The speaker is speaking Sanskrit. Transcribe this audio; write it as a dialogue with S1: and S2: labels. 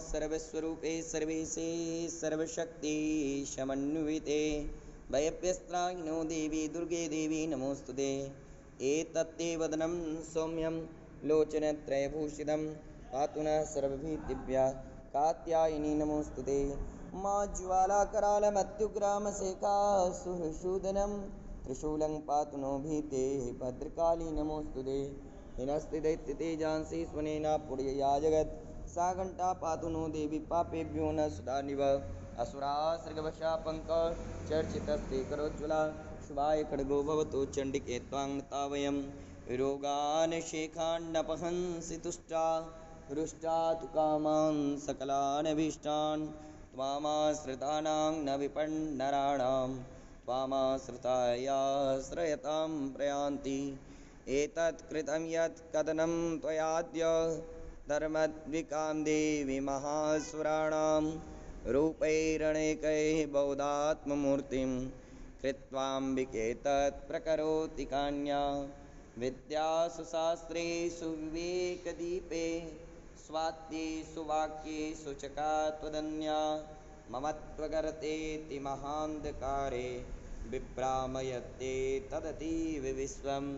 S1: सर्वस्वरूपे सर्वेशे सर्वशक्ति समन्विते भयभ्यस्त्राहिनो देवी दुर्गे देवी नमोस्तुते एतत्ते वदनं सौम्यं लोचनत्रयभूषितं पातु नः सर्वभिः दिव्या कात्यायनी नमोस्तुते मा ज्वालाकरालमत्युग्रामशेखासुरशूदनं त्रिशूलं पातु नो भीते भद्रकाली नमोस्तुते हिनस्ति दैत्यतेजांसि स्वनेना पुर्यया जगत् सा घण्टा पातु नो देवी पापेभ्यो न सुधानिव असुरासृगवशा पङ्कचर्चितस्ते करोज्ज्वला शुभाय खड्गो भवतु चण्डिके त्वाङ्गता वयं रोगान् शेखान्नपहंसि तुष्टा हृष्टा तु कामान् सकलानभीष्टान् त्वामाश्रितानां न विपन्नराणां त्वामाश्रितायाश्रयतां प्रयान्ति एतत् कृतं यत् कथनं त्वयाद्य धर्मद्विकां देवी महासुराणां रूपैरणैकैः बौधात्ममूर्तिं कृत्वाम्बिके तत् प्रकरोति कान्या विद्यासु शास्त्रेषु विवेकदीपे स्वात्येषु वाक्येषु च का त्वदन्या ममत्वगर्तेति महान्धकारे विभ्रामयते तदतीव विश्वम्।